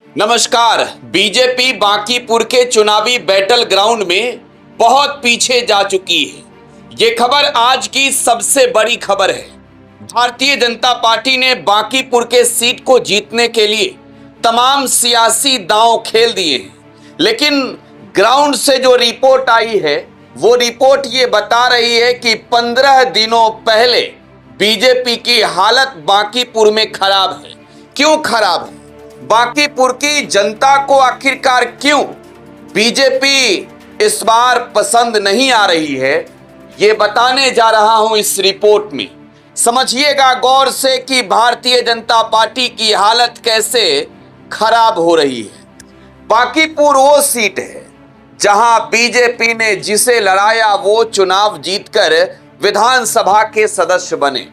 नमस्कार। बीजेपी बांकीपुर के चुनावी बैटल ग्राउंड में बहुत पीछे जा चुकी है। ये खबर आज की सबसे बड़ी खबर है। भारतीय जनता पार्टी ने बांकीपुर के सीट को जीतने के लिए तमाम सियासी दांव खेल दिए हैं, लेकिन ग्राउंड से जो रिपोर्ट आई है वो रिपोर्ट ये बता रही है कि 15 दिनों पहले बीजेपी की हालत बांकीपुर में खराब है। क्यों खराब है? बांकीपुर की जनता को आखिरकार क्यों बीजेपी इस बार पसंद नहीं आ रही है, ये बताने जा रहा हूं इस रिपोर्ट में। समझिएगा गौर से कि भारतीय जनता पार्टी की हालत कैसे खराब हो रही है। बांकीपुर वो सीट है जहां बीजेपी ने जिसे लड़ाया वो चुनाव जीतकर विधानसभा के सदस्य बने।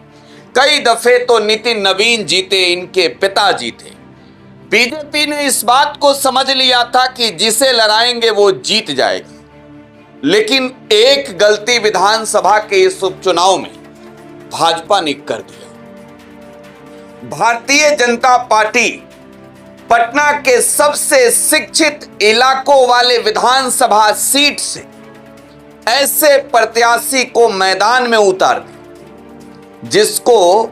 कई दफे तो नितिन नवीन जीते, इनके पिता जीते। बीजेपी ने इस बात को समझ लिया था कि जिसे लड़ाएंगे वो जीत जाएगा, लेकिन एक गलती विधानसभा के इस उपचुनाव में भाजपा ने कर दिया। भारतीय जनता पार्टी पटना के सबसे शिक्षित इलाकों वाले विधानसभा सीट से ऐसे प्रत्याशी को मैदान में उतार दी जिसको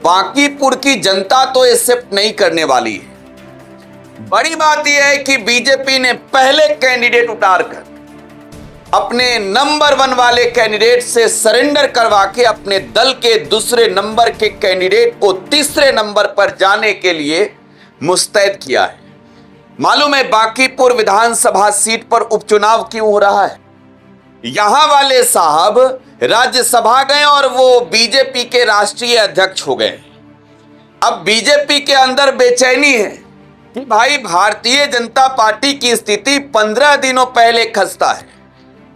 बांकीपुर की जनता तो एक्सेप्ट नहीं करने वाली है। बड़ी बात यह है कि बीजेपी ने पहले कैंडिडेट उतारकर अपने नंबर 1 वाले कैंडिडेट से सरेंडर करवा के अपने दल के दूसरे नंबर के कैंडिडेट को तीसरे नंबर पर जाने के लिए मुस्तैद किया है। मालूम है बांकीपुर विधानसभा सीट पर उपचुनाव क्यों हो रहा है? यहां वाले साहब राज्यसभा गए और वो बीजेपी के राष्ट्रीय अध्यक्ष हो गए। अब बीजेपी के अंदर बेचैनी है कि भाई भारतीय जनता पार्टी की स्थिति 15 दिनों पहले खस्ता है।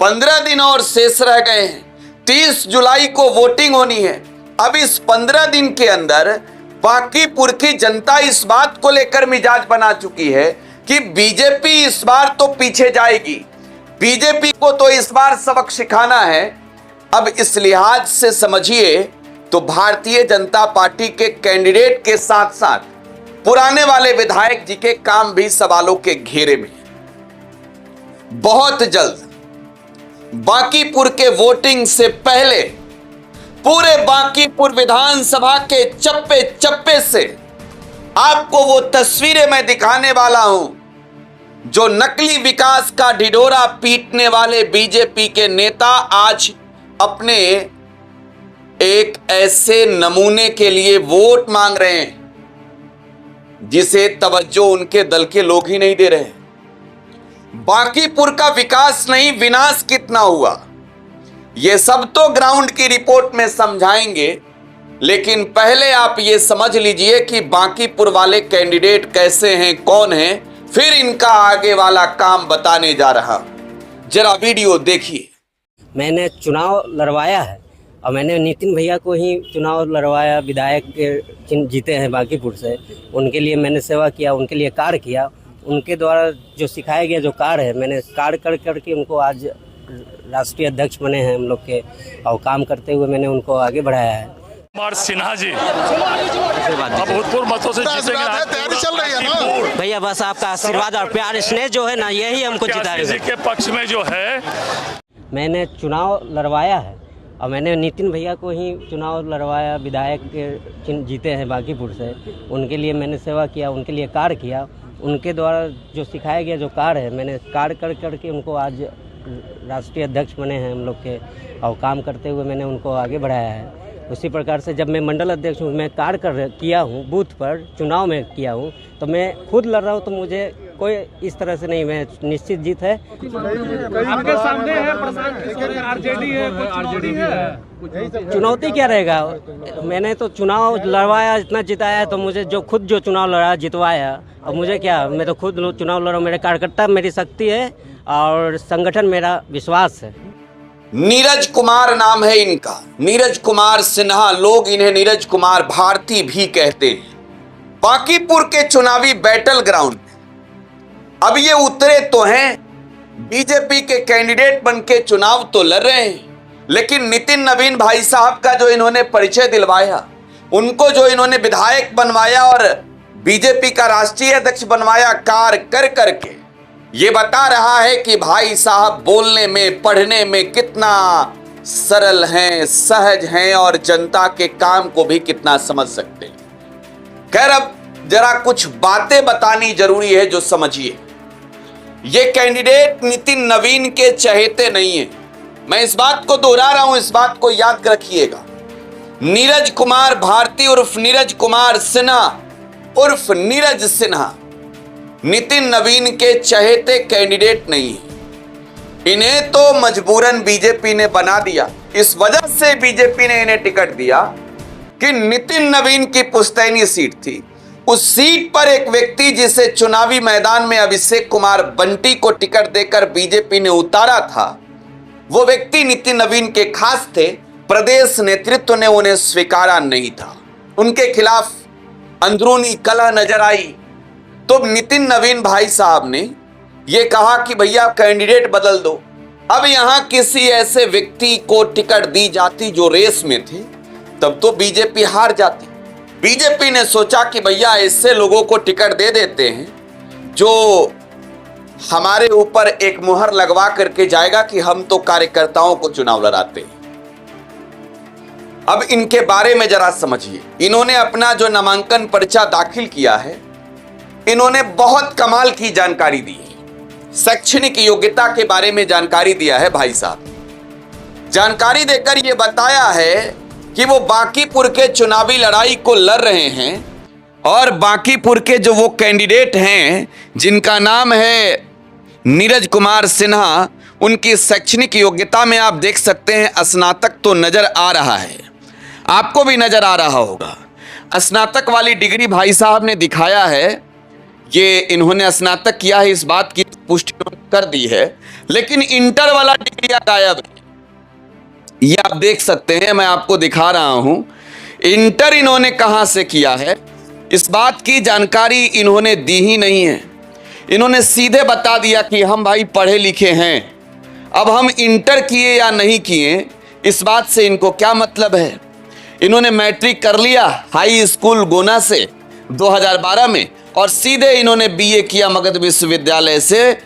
15 दिन और शेष रह गए हैं। 30 जुलाई को वोटिंग होनी है। अब इस 15 दिन के अंदर बांकीपुर की जनता इस बात को लेकर मिजाज बना चुकी है कि बीजेपी इस बार तो पीछे जाएगी, बीजेपी को तो इस बार सबक सिखाना है। अब इस लिहाज से समझिए तो भारतीय जनता पार्टी के कैंडिडेट के साथ साथ पुराने वाले विधायक जी के काम भी सवालों के घेरे में है। बहुत जल्द बांकीपुर के वोटिंग से पहले पूरे बांकीपुर विधानसभा के चप्पे चप्पे से आपको वो तस्वीरें मैं दिखाने वाला हूं जो नकली विकास का ढिढोरा पीटने वाले बीजेपी के नेता आज अपने एक ऐसे नमूने के लिए वोट मांग रहे हैं जिसे तवज्जो उनके दल के लोग ही नहीं दे रहे। बांकीपुर का विकास नहीं, विनाश कितना हुआ ये सब तो ग्राउंड की रिपोर्ट में समझाएंगे, लेकिन पहले आप ये समझ लीजिए कि बांकीपुर वाले कैंडिडेट कैसे हैं, कौन हैं, फिर इनका आगे वाला काम बताने जा रहा। जरा वीडियो देखिए। मैंने चुनाव लड़वाया है और मैंने नितिन भैया को ही चुनाव लड़वाया। विधायक के जीते हैं बांकीपुर से, उनके लिए मैंने सेवा किया, उनके लिए कार्य किया। उनके द्वारा जो सिखाया गया जो कार्य है, मैंने कार्य कर करके उनको आज राष्ट्रीय अध्यक्ष बने हैं हम लोग के, और काम करते हुए मैंने उनको आगे बढ़ाया है। कुमार सिन्हा जी भूतपूर्व मतों से जीतेंगे। तैयारी चल रही है ना भैया, बस आपका आशीर्वाद और प्यार स्नेह जो है ना, यही हमको जिताएगा। के पक्ष में जो है मैंने चुनाव लड़वाया है और मैंने नितिन भैया को ही चुनाव लड़वाया। विधायक के जीते हैं बांकीपुर से, उनके लिए मैंने सेवा किया, उनके लिए कार्य किया। उनके द्वारा जो सिखाया गया जो कार्य है, मैंने कार्य कर करके उनको आज राष्ट्रीय अध्यक्ष बने हैं हम लोग के, और काम करते हुए मैंने उनको आगे बढ़ाया है। उसी प्रकार से जब मैं मंडल अध्यक्ष हूँ, मैं कार्य किया हूँ, बूथ पर चुनाव में किया हूँ, तो मैं खुद लड़ रहा हूँ, तो मुझे कोई इस तरह से नहीं, मैं निश्चित जीत है। आपके सामने है प्रशांत किशोर, आरजेडी है, आरजेडी भी है। चुनौती क्या रहेगा? मैंने तो चुनाव लड़वाया, इतना जिताया, तो मुझे जो खुद जो चुनाव लड़ा जितवाया, अब मुझे क्या, मैं तो खुद चुनाव लड़ा। मेरे कार्यकर्ता मेरी शक्ति है और संगठन मेरा विश्वास है। नीरज कुमार नाम है इनका, नीरज कुमार सिन्हा। लोग इन्हें नीरज कुमार भारती भी कहते हैं। बांकीपुर के चुनावी बैटल ग्राउंड में अब ये उतरे तो हैं, बीजेपी के कैंडिडेट बनके चुनाव तो लड़ रहे हैं, लेकिन नितिन नवीन भाई साहब का जो इन्होंने परिचय दिलवाया, उनको जो इन्होंने विधायक बनवाया और बीजेपी का राष्ट्रीय अध्यक्ष बनवाया कार्य कर करके ये बता रहा है कि भाई साहब बोलने में पढ़ने में कितना सरल हैं, सहज हैं और जनता के काम को भी कितना समझ सकते हैं। खैर, अब जरा कुछ बातें बतानी जरूरी है जो समझिए। ये कैंडिडेट नितिन नवीन के चहेते नहीं है। मैं इस बात को दोहरा रहा हूं, इस बात को याद रखिएगा। नीरज कुमार भारती उर्फ नीरज कुमार सिन्हा उर्फ नीरज सिन्हा नितिन नवीन के चहेते कैंडिडेट नहीं है। इन्हें तो मजबूरन बीजेपी ने बना दिया। इस वजह से बीजेपी ने इन्हें टिकट दिया कि नितिन नवीन की पुश्तैनी सीट थी। उस सीट पर एक व्यक्ति जिसे चुनावी मैदान में अभिषेक कुमार बंटी को टिकट देकर बीजेपी ने उतारा था, वो व्यक्ति नितिन नवीन के खास थे। प्रदेश नेतृत्व ने उन्हें स्वीकारा नहीं था, उनके खिलाफ अंदरूनी कलह नजर आई। तो नितिन नवीन भाई साहब ने यह कहा कि भैया कैंडिडेट बदल दो। अब यहां किसी ऐसे व्यक्ति को टिकट दी जाती जो रेस में थे, तब तो बीजेपी हार जाती। बीजेपी ने सोचा कि भैया ऐसे लोगों को टिकट दे देते हैं जो हमारे ऊपर एक मुहर लगवा करके जाएगा कि हम तो कार्यकर्ताओं को चुनाव लड़ाते हैं। अब इनके बारे में जरा समझिए। इन्होंने अपना जो नामांकन पर्चा दाखिल किया है, इन्होंने बहुत कमाल की जानकारी दी है। शैक्षणिक योग्यता के बारे में जानकारी दिया है भाई साहब। जानकारी देकर यह बताया है कि वो बांकीपुर के चुनावी लड़ाई को लड़ रहे हैं और बांकीपुर के जो वो कैंडिडेट हैं जिनका नाम है नीरज कुमार सिन्हा, उनकी शैक्षणिक योग्यता में आप देख सकते हैं स्नातक तो नजर आ रहा है, आपको भी नजर आ रहा होगा। स्नातक वाली डिग्री भाई साहब ने दिखाया है। ये इन्होंने स्नातक किया है, इस बात की पुष्टि कर दी है, लेकिन इंटर वाला डिग्री गायब है। ये आप देख सकते हैं, मैं आपको दिखा रहा हूं। इंटर इन्होंने कहां से किया है, इस बात की जानकारी इन्होंने दी ही नहीं है। इन्होंने सीधे बता दिया कि हम भाई पढ़े लिखे हैं। अब हम इंटर किए या नहीं किए, इस बात से इनको क्या मतलब है। इन्होंने मैट्रिक कर लिया हाई स्कूल गोना से 2012 में और सीधे इन्होंने बीए किया मगध विश्वविद्यालय से,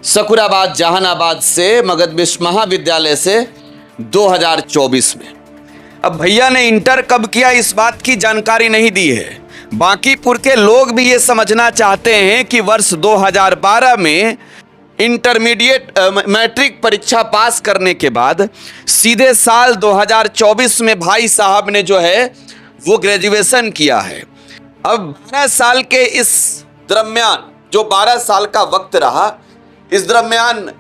सकुराबाद जहानाबाद से, मगध विश्व महाविद्यालय से 2024 में। अब भैया ने इंटर कब किया, इस बात की जानकारी नहीं दी है। बांकीपुर के लोग भी ये समझना चाहते हैं कि वर्ष 2012 में इंटरमीडिएट मैट्रिक परीक्षा पास करने के बाद सीधे साल 2024 में भाई साहब ने जो है वो ग्रेजुएशन किया है। अब 12 साल के इस दरमियान, जो 12 साल का वक्त रहा, इस दरमियान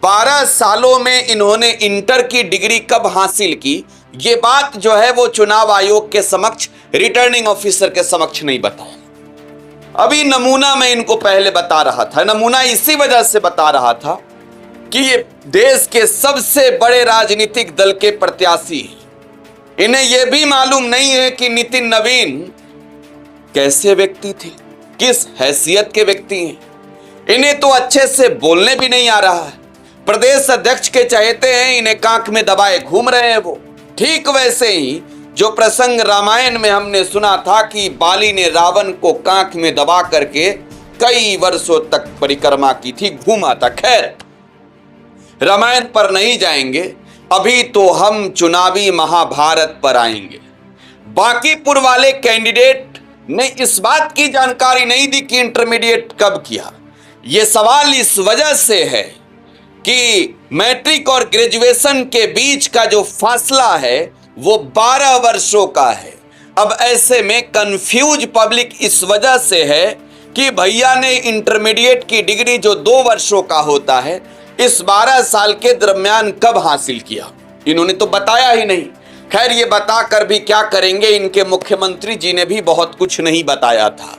12 सालों में इन्होंने इंटर की डिग्री कब हासिल की, ये बात जो है वो चुनाव आयोग के समक्ष, रिटर्निंग ऑफिसर के समक्ष नहीं बताया। अभी नमूना मैं इनको पहले बता रहा था। नमूना इसी वजह से बता रहा था कि ये देश के सबसे बड़े राजनीतिक दल के प्रत्याशी हैं। इन्हें यह भी मालूम नहीं है कि नितिन नवीन कैसे व्यक्ति थे, किस हैसियत के व्यक्ति हैं। इन्हें तो अच्छे से बोलने भी नहीं आ रहा है। प्रदेश अध्यक्ष के चहेते हैं, इन्हें कांख में दबाए घूम रहे हैं वो। ठीक वैसे ही जो प्रसंग रामायण में हमने सुना था कि बाली ने रावण को कांख में दबा करके कई वर्षों तक परिक्रमा की थी, घूमा था। खैर, रामायण पर नहीं जाएंगे, अभी तो हम चुनावी महाभारत पर आएंगे। बांकीपुर वाले कैंडिडेट ने इस बात की जानकारी नहीं दी कि इंटरमीडिएट कब किया। यह सवाल इस वजह से है कि मैट्रिक और ग्रेजुएशन के बीच का जो फासला है वो 12 वर्षों का है। अब ऐसे में कंफ्यूज पब्लिक इस वजह से है कि भैया ने इंटरमीडिएट की डिग्री जो 2 वर्षों का होता है, इस 12 साल के दरमियान कब हासिल किया, इन्होंने तो बताया ही नहीं। खैर, ये बताकर भी क्या करेंगे, इनके मुख्यमंत्री जी ने भी बहुत कुछ नहीं बताया था।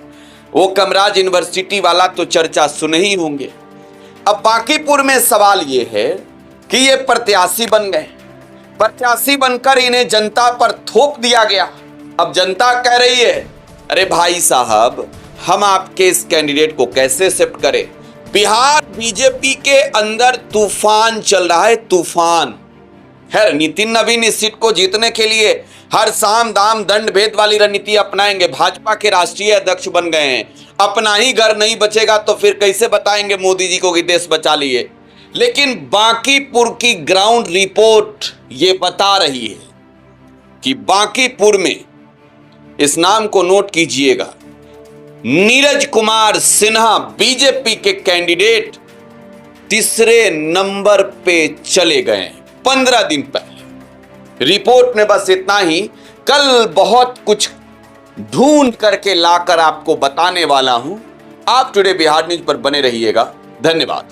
वो कमराज यूनिवर्सिटी वाला तो चर्चा सुने ही होंगे। अब बांकीपुर में सवाल ये है कि ये प्रत्याशी बन गए, प्रत्याशी बनकर इन्हें जनता पर थोप दिया गया। अब जनता कह रही है, अरे भाई साहब, हम आपके इस कैंडिडेट को कैसे एक्सेप्ट करें। बिहार बीजेपी के अंदर तूफान चल रहा है, तूफान। खैर, नितिन नवीन इस सीट को जीतने के लिए हर साम दाम दंड भेद वाली रणनीति अपनाएंगे। भाजपा के राष्ट्रीय अध्यक्ष बन गए हैं, अपना ही घर नहीं बचेगा तो फिर कैसे बताएंगे मोदी जी को कि देश बचा लिए। लेकिन बांकीपुर की ग्राउंड रिपोर्ट ये बता रही है कि बांकीपुर में, इस नाम को नोट कीजिएगा, नीरज कुमार सिन्हा बीजेपी के कैंडिडेट तीसरे नंबर पे चले गए 15 दिन पहले। रिपोर्ट में बस इतना ही। कल बहुत कुछ ढूंढ करके लाकर आपको बताने वाला हूं। आप टुडे बिहार न्यूज पर बने रहिएगा। धन्यवाद।